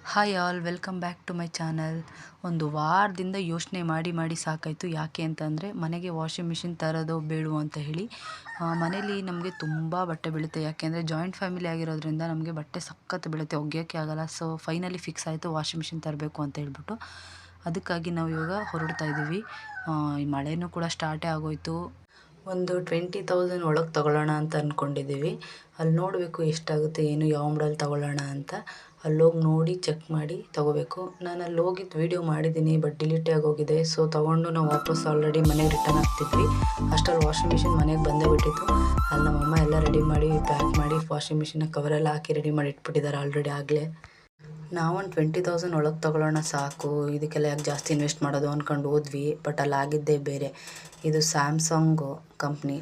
Hi all, welcome back to my channel. ಒಂದು ವಾರದಿಂದ ಯೋಚನೆ ಮಾಡಿ ಸಾಕಾಯಿತು. ಯಾಕೆ ಅಂತಂದರೆ ಮನೆಗೆ ವಾಷಿಂಗ್ ಮಿಷಿನ್ ತರೋದು ಬೇಡವೋ ಅಂತ ಹೇಳಿ. ಮನೇಲಿ ನಮಗೆ ತುಂಬ ಬಟ್ಟೆ ಬೀಳುತ್ತೆ. ಯಾಕೆಂದರೆ ಜಾಯಿಂಟ್ ಫ್ಯಾಮಿಲಿ ಆಗಿರೋದ್ರಿಂದ ನಮಗೆ ಬಟ್ಟೆ ಸಖತ್ತು ಬೀಳುತ್ತೆ, ಒಗೆಯೋಕ್ಕೆ ಆಗಲ್ಲ. ಸೊ ಫೈನಲಿ ಫಿಕ್ಸ್ ಆಯಿತು ವಾಷಿಂಗ್ ಮಿಷಿನ್ ತರಬೇಕು ಅಂತ ಹೇಳ್ಬಿಟ್ಟು. ಅದಕ್ಕಾಗಿ ನಾವು ಇವಾಗ ಹೊರಡ್ತಾ ಇದ್ದೀವಿ. ಈ ಮಳೆನೂ ಕೂಡ ಸ್ಟಾರ್ಟೇ ಆಗೋಯಿತು. ಒಂದು 20,000 ಒಳಗೆ ತೊಗೊಳ್ಳೋಣ ಅಂತ ಅಂದ್ಕೊಂಡಿದ್ದೀವಿ. ಅಲ್ಲಿ ನೋಡಬೇಕು ಎಷ್ಟಾಗುತ್ತೆ, ಏನು ಯಾವ ಮಾಡಲ್ ತೊಗೊಳ್ಳೋಣ ಅಂತ. ಅಲ್ಲೋಗಿ ನೋಡಿ ಚೆಕ್ ಮಾಡಿ ತೊಗೋಬೇಕು. ನಾನು ಅಲ್ಲಿ ಹೋಗಿದ್ದು ವೀಡಿಯೋ ಮಾಡಿದ್ದೀನಿ, ಬಟ್ ಡಿಲೀಟೇ ಆಗೋಗಿದೆ. ಸೊ ತೊಗೊಂಡು ನಾವು ವಾಪಸ್ ಆಲ್ರೆಡಿ ಮನೆಗೆ ರಿಟರ್ನ್ ಆಗ್ತಿದ್ವಿ. ಅಷ್ಟರಲ್ಲಿ ವಾಷಿಂಗ್ ಮಿಷಿನ್ ಮನೆಗೆ ಬಂದೇ ಬಿಟ್ಟಿತ್ತು. ಅಲ್ಲಿ ನಮ್ಮಮ್ಮ ಎಲ್ಲ ರೆಡಿ ಮಾಡಿ ಪ್ಯಾಕ್ ಮಾಡಿ ವಾಷಿಂಗ್ ಮಿಷಿನ ಕವರೆಲ್ಲ ಹಾಕಿ ರೆಡಿ ಮಾಡಿ ಇಟ್ಬಿಟ್ಟಿದ್ದಾರೆ ಆಲ್ರೆಡಿ ಆಗಲೇ. ನಾವೊಂದು 20,000 ಒಳಗೆ ತೊಗೊಳ್ಳೋಣ ಸಾಕು, ಇದಕ್ಕೆಲ್ಲ ಯಾಕೆ ಜಾಸ್ತಿ ಇನ್ವೆಸ್ಟ್ ಮಾಡೋದು ಅಂದ್ಕೊಂಡು ಹೋದ್ವಿ. ಬಟ್ ಅಲ್ಲಿ ಆಗಿದ್ದೇ ಬೇರೆ. ಇದು ಸ್ಯಾಮ್ಸಂಗ್ ಕಂಪ್ನಿ,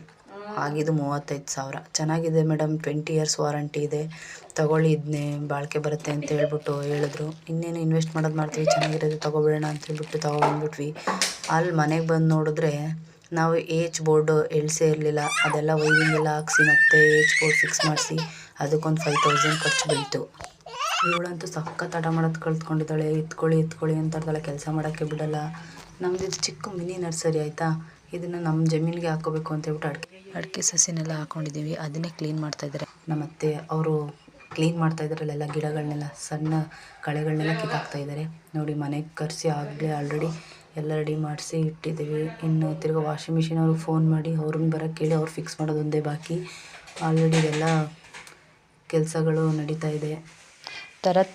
ಆಗಿದ್ದು 35,000. ಚೆನ್ನಾಗಿದೆ ಮೇಡಮ್, 20 ಇಯರ್ಸ್ ವಾರಂಟಿ ಇದೆ, ತೊಗೊಳ್ಳಿ, ಇದನ್ನೇ ಬಾಳಿಕೆ ಬರುತ್ತೆ ಅಂತ ಹೇಳ್ಬಿಟ್ಟು ಹೇಳಿದ್ರು. ಇನ್ನೇನು ಇನ್ವೆಸ್ಟ್ ಮಾಡೋದು ಮಾಡ್ತೀವಿ, ಚೆನ್ನಾಗಿರೋದು ತೊಗೊಬಿಡೋಣ ಅಂತ ಹೇಳ್ಬಿಟ್ಟು ತೊಗೊಬಂದ್ಬಿಟ್ವಿ. ಅಲ್ಲಿ ಮನೆಗೆ ಬಂದು ನೋಡಿದ್ರೆ ನಾವು ಬೋರ್ಡು ಎಳ್ಸೇ ಇರಲಿಲ್ಲ. ಅದೆಲ್ಲ ವೈರಿಂಗ್ ಎಲ್ಲ ಹಾಕ್ಸಿ ಮತ್ತೆ ಬೋರ್ಡ್ ಫಿಕ್ಸ್ ಮಾಡಿಸಿ ಅದಕ್ಕೊಂದು 5,000 ಖರ್ಚು ಬೀಳ್ತು. ಇವಳಂತೂ ಸಖತ್ ಆಟ ಮಾಡೋದು ಕಲ್ತ್ಕೊಂಡಿದ್ದಾಳೆ. ಎತ್ಕೊಳ್ಳಿ ಅಂತ ಇರ್ತಾಳೆ, ಕೆಲಸ ಮಾಡೋಕ್ಕೆ ಬಿಡಲ್ಲ. ನಮ್ಮದು ಇದು ಚಿಕ್ಕ ಮಿನಿ ನರ್ಸರಿ ಆಯಿತಾ, ಇದನ್ನು ನಮ್ಮ ಜಮೀನಿಗೆ ಹಾಕೋಬೇಕು ಅಂತ ಹೇಳ್ಬಿಟ್ಟು ಅಡಿಕೆ ಸಸಿನೆಲ್ಲ ಹಾಕ್ಕೊಂಡಿದ್ದೀವಿ. ಅದನ್ನೇ ಕ್ಲೀನ್ ಮಾಡ್ತಾಯಿದ್ದಾರೆ ನಮ್ಮತ್ತೆ. ಅವರು ಕ್ಲೀನ್ ಮಾಡ್ತಾಯಿದ್ದಾರಲ್ಲೆಲ್ಲ ಗಿಡಗಳನ್ನೆಲ್ಲ, ಸಣ್ಣ ಕಳೆಗಳನ್ನೆಲ್ಲ ಕಿತ್ತಾಕ್ತಾಯಿದ್ದಾರೆ ನೋಡಿ. ಮನೆಗೆ ಕರೆಸಿ ಆಗಲೇ ಆಲ್ರೆಡಿ ಎಲ್ಲ ರೆಡಿ ಮಾಡಿಸಿ ಇಟ್ಟಿದ್ದೀವಿ. ಇನ್ನು ತಿರ್ಗಿ ವಾಷಿಂಗ್ ಮಿಷಿನ್ ಅವ್ರಿಗೆ ಫೋನ್ ಮಾಡಿ ಅವ್ರನ್ನ ಬರೋಕ್ಕೆ ಕೇಳಿ ಅವ್ರು ಫಿಕ್ಸ್ ಮಾಡೋದೊಂದೇ ಬಾಕಿ. ಆಲ್ರೆಡಿ ಇದೆಲ್ಲ ಕೆಲಸಗಳು ನಡೀತಾ ಇದೆ.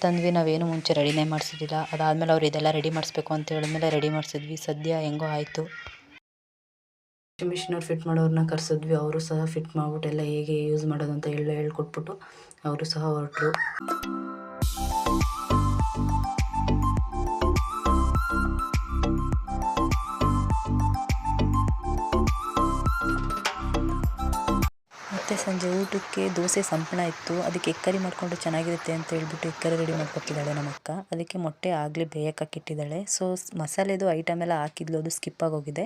ತಂದ್ವಿ, ನಾವೇನು ಮುಂಚೆ ರೆಡಿನೇ ಮಾಡಿಸಿದ್ದಿಲ್ಲ. ಅದಾದಮೇಲೆ ಅವ್ರು ಇದೆಲ್ಲ ರೆಡಿ ಮಾಡಿಸ್ಬೇಕು ಅಂತ ಹೇಳಿದ್ಮೇಲೆ ರೆಡಿ ಮಾಡಿಸಿದ್ವಿ. ಸದ್ಯ ಹೆಂಗೋ ಆಯಿತು. ವಾಷಿಂಗ್ ಮಿಷಿನ್ ಅವ್ರು ಫಿಟ್ ಮಾಡೋರನ್ನ ಕರೆಸಿದ್ವಿ. ಅವರು ಸಹ ಫಿಟ್ ಮಾಡ್ಬಿಟ್ಟು ಎಲ್ಲ ಹೇಗೆ ಯೂಸ್ ಮಾಡೋದು ಅಂತ ಹೇಳ್ಕೊಟ್ಬಿಟ್ಟು ಅವರು ಸಹ ಹೊರಟರು. ಮತ್ತು ಸಂಜೆ ಊಟಕ್ಕೆ ದೋಸೆ ಸಂಪಣ ಇತ್ತು. ಅದಕ್ಕೆ ಎಕ್ಕರಿ ಮಾಡಿಕೊಂಡು ಚೆನ್ನಾಗಿರುತ್ತೆ ಅಂತ ಹೇಳ್ಬಿಟ್ಟು ಎಕ್ಕರಿ ರೆಡಿ ಮಾಡ್ಕೊಟ್ಟಿದ್ದಾಳೆ ನಮ್ಮ ಅಕ್ಕ. ಅದಕ್ಕೆ ಮೊಟ್ಟೆ ಆಗಲೇ ಬೇಯಕ್ಕಿಟ್ಟಿದ್ದಾಳೆ. ಸೊ ಮಸಾಲೆದು ಐಟಮ್ ಎಲ್ಲ ಹಾಕಿದ್ಲು, ಅದು ಸ್ಕಿಪ್ ಆಗೋಗಿದೆ.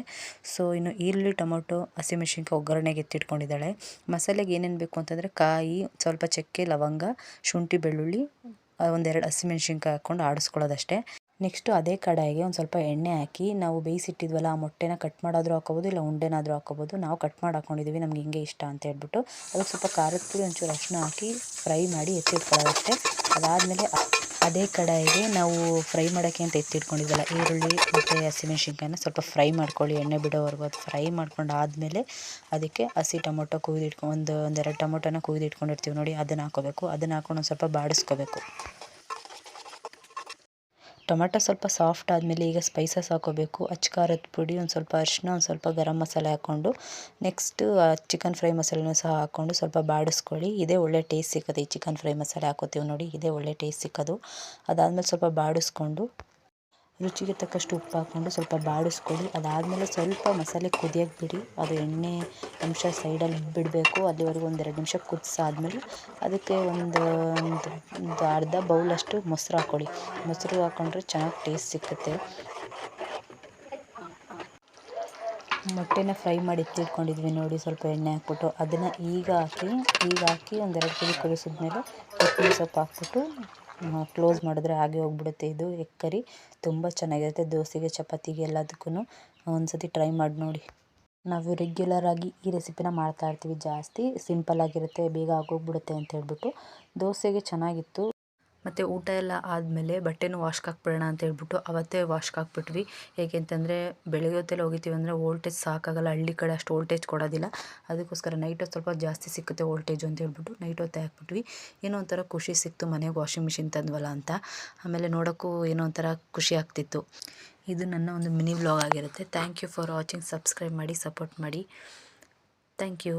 ಸೊ ಇನ್ನು ಈರುಳ್ಳಿ, ಟೊಮೊಟೊ, ಹಸಿಮೆಣ್ಸಿನ್ಕಾಯಿ ಒಗ್ಗರಣೆಗೆ ಎತ್ತಿಟ್ಕೊಂಡಿದ್ದಾಳೆ. ಮಸಾಲೆಗೆ ಏನೇನು ಬೇಕು ಅಂತಂದರೆ ಕಾಯಿ, ಸ್ವಲ್ಪ ಚಕ್ಕೆ, ಲವಂಗ, ಶುಂಠಿ, ಬೆಳ್ಳುಳ್ಳಿ, ಒಂದೆರಡು ಹಸಿಮೆಣ್ಸಿನ್ಕಾಯಿ ಹಾಕ್ಕೊಂಡು ಆಡಿಸ್ಕೊಳ್ಳೋದಷ್ಟೇ. ನೆಕ್ಸ್ಟು ಅದೇ ಕಡಾಯಿಗೆ ಒಂದು ಸ್ವಲ್ಪ ಎಣ್ಣೆ ಹಾಕಿ ನಾವು ಬೇಯಿಸಿಟ್ಟಿದ್ವಲ್ಲ ಆ ಮೊಟ್ಟೆನ ಕಟ್ ಮಾಡಾದರೂ ಹಾಕೋಬೋದು, ಇಲ್ಲ ಉಂಡೆನಾದರೂ ಹಾಕೋಬೋದು. ನಾವು ಕಟ್ ಮಾಡಿ ಹಾಕ್ಕೊಂಡಿದ್ದೀವಿ, ನಮ್ಗೆ ಹಿಂಗೆ ಇಷ್ಟ ಅಂತ ಹೇಳ್ಬಿಟ್ಟು. ಅದಕ್ಕೆ ಸ್ವಲ್ಪ ಖಾರದ ಪುಡಿ, ಒಂಚೂರು ಅರಿಶಿನ ಹಾಕಿ ಫ್ರೈ ಮಾಡಿ ಎತ್ತಿಟ್ಕೊಳ್ಳೋದಷ್ಟೇ. ಅದಾದಮೇಲೆ ಅದೇ ಕಡಾಯಿಗೆ ನಾವು ಫ್ರೈ ಮಾಡೋಕ್ಕೆ ಅಂತ ಎತ್ತಿಟ್ಕೊಂಡಿದ್ವಲ್ಲ ಈರುಳ್ಳಿ ಮತ್ತು ಹಸಿಮೆಣ್ಸಿನ್ಕಾಯಿನ ಸ್ವಲ್ಪ ಫ್ರೈ ಮಾಡ್ಕೊಳ್ಳಿ, ಎಣ್ಣೆ ಬಿಡೋವರೆಗೂ. ಅದು ಫ್ರೈ ಮಾಡ್ಕೊಂಡು ಆದಮೇಲೆ ಅದಕ್ಕೆ ಹಸಿ ಟೊಮೊಟೊ ಒಂದೆರಡು ಟೊಮೊಟೊನ ಕುಯ್ದಿಟ್ಕೊಂಡಿರ್ತೀವಿ ನೋಡಿ, ಅದನ್ನು ಹಾಕೋಬೇಕು. ಅದನ್ನು ಹಾಕೊಂಡು ಒಂದು ಸ್ವಲ್ಪ ಬಾಡಿಸ್ಕೋಬೇಕು. ಟೊಮೆಟೊ ಸ್ವಲ್ಪ ಸಾಫ್ಟ್ ಆದಮೇಲೆ ಈಗ ಸ್ಪೈಸಸ್ ಹಾಕೋಬೇಕು. ಖಾರದ ಪುಡಿ, ಒಂದು ಸ್ವಲ್ಪ ಅರಿಶಿನ, ಒಂದು ಸ್ವಲ್ಪ ಗರಂ ಮಸಾಲೆ ಹಾಕ್ಕೊಂಡು ನೆಕ್ಸ್ಟು ಚಿಕನ್ ಫ್ರೈ ಮಸಾಲೆನೂ ಸಹ ಹಾಕ್ಕೊಂಡು ಸ್ವಲ್ಪ ಬಾಡಿಸ್ಕೊಳ್ಳಿ. ಇದೇ ಒಳ್ಳೆ ಟೇಸ್ಟ್ ಸಿಕ್ಕತ್ತೆ. ಈ ಚಿಕನ್ ಫ್ರೈ ಮಸಾಲೆ ಹಾಕೋತೀವಿ ನೋಡಿ, ಇದೇ ಒಳ್ಳೆ ಟೇಸ್ಟ್ ಸಿಕ್ಕೋದು. ಅದಾದಮೇಲೆ ಸ್ವಲ್ಪ ಬಾಡಿಸ್ಕೊಂಡು ರುಚಿಗೆ ತಕ್ಕಷ್ಟು ಉಪ್ಪು ಹಾಕ್ಕೊಂಡು ಸ್ವಲ್ಪ ಬಾಡಿಸ್ಕೊಳ್ಳಿ. ಅದಾದಮೇಲೆ ಸ್ವಲ್ಪ ಮಸಾಲೆ ಕುದಿಯೋಕ್ಕೆ ಬಿಡಿ. ಅದು ಎಣ್ಣೆ ಅಂಶ ಸೈಡಲ್ಲಿ ಬಿಡಬೇಕು. ಅಲ್ಲಿವರೆಗೂ 1-2 ನಿಮಿಷ ಕುದಿಸಾದ್ಮೇಲೆ ಅದಕ್ಕೆ ಒಂದು ಅರ್ಧ ಬೌಲಷ್ಟು ಮೊಸರು ಹಾಕ್ಕೊಳ್ಳಿ. ಮೊಸರು ಹಾಕ್ಕೊಂಡ್ರೆ ಚೆನ್ನಾಗಿ ಟೇಸ್ಟ್ ಸಿಕ್ಕುತ್ತೆ. ಮೊಟ್ಟೆನ ಫ್ರೈ ಮಾಡಿ ಎತ್ತಿಟ್ಕೊಂಡಿದ್ವಿ ನೋಡಿ, ಸ್ವಲ್ಪ ಎಣ್ಣೆ ಹಾಕ್ಬಿಟ್ಟು ಅದನ್ನು ಈಗ ಹಾಕಿ 1-2 ಕುದಿ ಕುದಿಸಿದ್ಮೇಲೆ ಕೊತ್ತಂಬರಿ ಸೊಪ್ಪು ಹಾಕ್ಬಿಟ್ಟು ಕ್ಲೋಸ್ ಮಾಡಿದ್ರೆ ಹಾಗೆ ಹೋಗ್ಬಿಡುತ್ತೆ. ಇದು ಎಗ್ ಕರಿ ತುಂಬ ಚೆನ್ನಾಗಿರುತ್ತೆ. ದೋಸೆಗೆ, ಚಪಾತಿಗೆ ಎಲ್ಲದಕ್ಕೂ ಒಂದ್ಸತಿ ಟ್ರೈ ಮಾಡಿ ನೋಡಿ. ನಾವು ರೆಗ್ಯುಲರ್ ಆಗಿ ಈ ರೆಸಿಪಿನ ಮಾಡ್ತಾ ಇರ್ತೀವಿ. ಜಾಸ್ತಿ ಸಿಂಪಲ್ ಆಗಿರುತ್ತೆ, ಬೇಗ ಆಗೋಗ್ಬಿಡುತ್ತೆ ಅಂತ ಹೇಳ್ಬಿಟ್ಟು. ದೋಸೆಗೆ ಚೆನ್ನಾಗಿತ್ತು. ಮತ್ತು ಊಟ ಎಲ್ಲ ಆದಮೇಲೆ ಬಟ್ಟೆನೂ ವಾಶ್ಗೆ ಹಾಕ್ಬಿಡೋಣ ಅಂತ ಹೇಳ್ಬಿಟ್ಟು ಅವತ್ತೇ ವಾಶ್ಗೆ ಹಾಕ್ಬಿಟ್ವಿ. ಏಕೆಂತಂದರೆ ಬೆಳಗ್ಗೆ ಹೊತ್ತೆಲ್ಲ ಹೋಗಿತೀವಿ ಅಂದರೆ ವೋಲ್ಟೇಜ್ ಸಾಕಾಗಲ್ಲ. ಹಳ್ಳಿ ಕಡೆ ಅಷ್ಟು ವೋಲ್ಟೇಜ್ ಕೊಡೋದಿಲ್ಲ. ಅದಕ್ಕೋಸ್ಕರ ನೈಟ್ ಹೊತ್ತು ಸ್ವಲ್ಪ ಜಾಸ್ತಿ ಸಿಕ್ಕುತ್ತೆ ವೋಲ್ಟೇಜು ಅಂತ ಹೇಳ್ಬಿಟ್ಟು ನೈಟ್ ಹೊತ್ತೇ ಹಾಕ್ಬಿಟ್ವಿ. ಏನೋ ಒಂಥರ ಖುಷಿ ಸಿಕ್ತು, ಮನೆಗೆ ವಾಷಿಂಗ್ ಮಿಷಿನ್ ತಂದ್ವಲ್ಲ ಅಂತ. ಆಮೇಲೆ ನೋಡೋಕ್ಕೂ ಏನೋ ಒಂಥರ ಖುಷಿ ಆಗ್ತಿತ್ತು. ಇದು ನನ್ನ ಒಂದು ಮಿನಿ ವ್ಲಾಗ್ ಆಗಿರುತ್ತೆ. Thank you for watching. Subscribe ಮಾಡಿ, ಸಪೋರ್ಟ್ ಮಾಡಿ. Thank you.